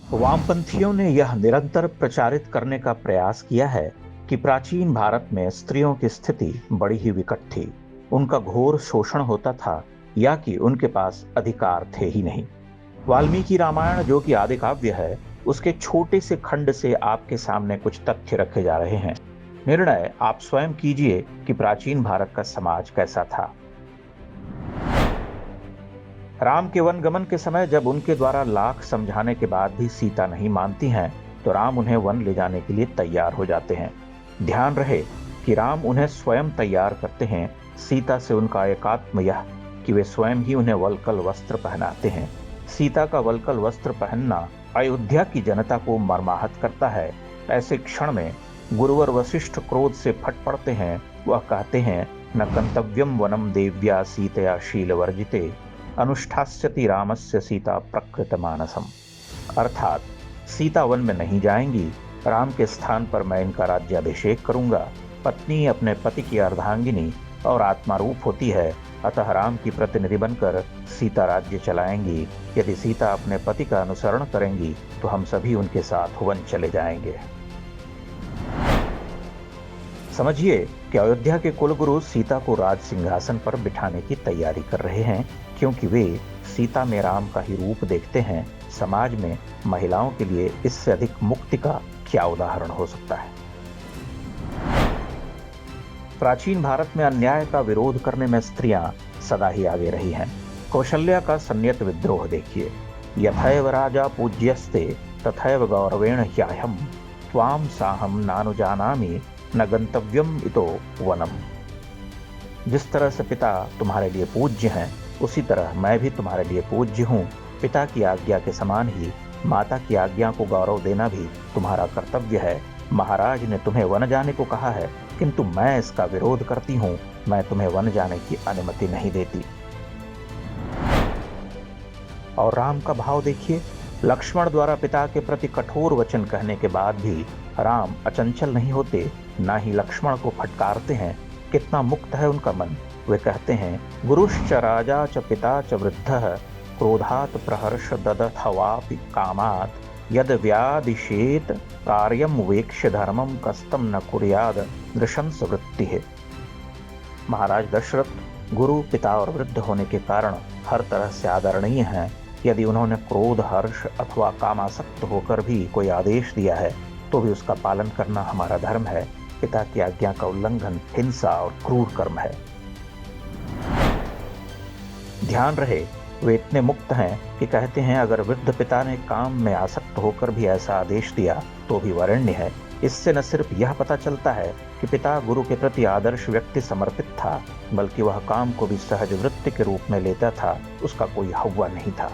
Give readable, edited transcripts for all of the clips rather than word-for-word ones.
वामपंथियों ने यह निरंतर प्रचारित करने का प्रयास किया है कि प्राचीन भारत में स्त्रियों की स्थिति बड़ी ही विकट थी। उनका घोर शोषण होता था या कि उनके पास अधिकार थे ही नहीं। वाल्मीकि रामायण, जो कि आदि काव्य है, उसके छोटे से खंड से आपके सामने कुछ तथ्य रखे जा रहे हैं। निर्णय आप स्वयं कीजिए कि प्राचीन भारत का समाज कैसा था। राम के वनगमन के समय जब उनके द्वारा लाख समझाने के बाद भी सीता नहीं मानती हैं, तो राम उन्हें वन ले जाने के लिए तैयार हो जाते हैं। ध्यान रहे कि राम उन्हें स्वयं तैयार करते हैं। सीता से उनका एकात्म यह कि वे स्वयं ही उन्हें वल्कल वस्त्र पहनाते हैं। सीता का वल्कल वस्त्र पहनना अयोध्या की जनता को मर्माहत करता है। ऐसे क्षण में गुरुवर वशिष्ठ क्रोध से फट पड़ते हैं। वह कहते हैं, न गंतव्यम वनम देव्या सीतया शीलवर्जिते अनुष्ठास्यति रामस्य सीता प्रकृत मानसम। अर्थात सीता वन में नहीं जाएंगी, राम के स्थान पर मैं इनका राज्याभिषेक करूंगा। पत्नी अपने पति की अर्धांगिनी और आत्मा रूप होती है, अतः राम की प्रतिनिधि बनकर सीता राज्य चलाएंगी। यदि सीता अपने पति का अनुसरण करेंगी तो हम सभी उनके साथ वन चले जाएंगे। समझिए कि अयोध्या के कुलगुरु सीता को राज सिंहासन पर बिठाने की तैयारी कर रहे हैं, क्योंकि वे सीता में राम का ही रूप देखते हैं। समाज में महिलाओं के लिए इससे अधिक मुक्ति का क्या उदाहरण हो सकता है। प्राचीन भारत में अन्याय का विरोध करने में स्त्रियां सदा ही आगे रही हैं। कौशल्या का संयत विद्रोह देखिए। यथैव राजा पूज्यस्ते तथैव गौरवेण ह्याहम त्वाम साहम नानुजानामि न गंतव्यम इतो वनम। जिस तरह से पिता तुम्हारे लिए पूज्य हैं, उसी तरह मैं भी तुम्हारे लिए पूज्य हूँ। पिता की आज्ञा के समान ही माता की आज्ञा को गौरव देना भी तुम्हारा कर्तव्य है। महाराज ने तुम्हें वन जाने को कहा है, किंतु मैं इसका विरोध करती हूँ। मैं तुम्हें वन जाने की अनुमति नहीं देती। और राम का भाव देखिए। लक्ष्मण द्वारा पिता के प्रति कठोर वचन कहने के बाद भी राम अचंचल नहीं होते, ना ही लक्ष्मण को फटकारते हैं। कितना मुक्त है उनका मन। वे कहते हैं, गुरुश्च राजा च पिता च वृद्धः क्रोधात् प्रहर्ष ददथवापि कामात् यद व्यादिशेत कार्यम वेक्ष्य धर्मम कस्तम न कुर्याद नृशंस वृत्तिः। महाराज दशरथ गुरु, पिता और वृद्ध होने के कारण हर तरह से आदरणीय हैं। यदि उन्होंने क्रोध, हर्ष अथवा कामासक्त होकर भी कोई आदेश दिया है, तो भी उसका पालन करना हमारा धर्म है। पिता की आज्ञा का उल्लंघन हिंसा और क्रूर कर्म है। ध्यान रहे, वे इतने मुक्त हैं कि कहते हैं, अगर वृद्ध पिता ने काम में आसक्त होकर भी ऐसा आदेश दिया तो भी वरेण्य है। इससे न सिर्फ यह पता चलता है कि पिता गुरु के प्रति आदर्श व्यक्ति समर्पित था, बल्कि वह काम को भी सहज वृत्ति के रूप में लेता था। उसका कोई हव्वा नहीं था।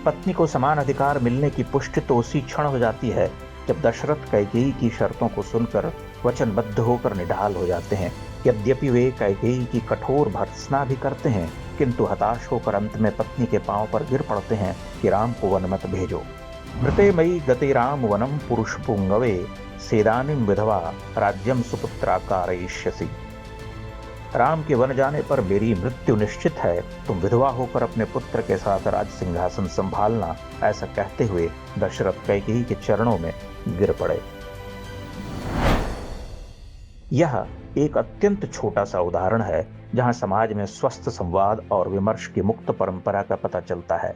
पत्नी को समान अधिकार मिलने की पुष्टि तो उसी क्षण हो जाती है जब दशरथ कैकेयी की शर्तों को सुनकर वचनबद्ध होकर निढाल हो जाते हैं। यद्यपि वे कैकेयी की कठोर भर्त्सना भी करते हैं, किंतु हताश होकर अंत में पत्नी के पांव पर गिर पड़ते हैं कि राम को वन मत भेजो। मृते मयि गते राम वनम पुरुष पुंगवे सेदानिम विधवा राज्यम सुपुत्रा कारयिष्यसि। राम के वन जाने पर मेरी मृत्यु निश्चित है, तुम विधवा होकर अपने पुत्र के साथ राज सिंहासन संभालना। ऐसा कहते हुए दशरथ कैकेयी के चरणों में गिर पड़े। यह एक अत्यंत छोटा सा उदाहरण है जहां समाज में स्वस्थ संवाद और विमर्श की मुक्त परंपरा का पता चलता है।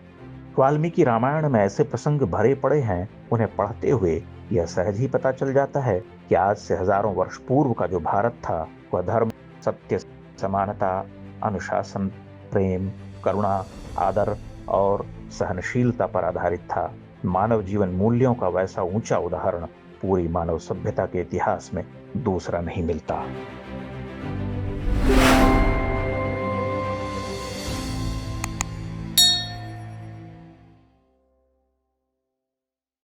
वाल्मीकि रामायण में ऐसे प्रसंग भरे पड़े हैं, उन्हें पढ़ते हुए यह सहज ही पता चल जाता है कि आज से हजारों वर्ष पूर्व का जो भारत था, वह धर्म, सत्य, समानता, अनुशासन, प्रेम, करुणा, आदर और सहनशीलता पर आधारित था। मानव जीवन मूल्यों का वैसा ऊंचा उदाहरण पूरी मानव सभ्यता के इतिहास में दूसरा नहीं मिलता।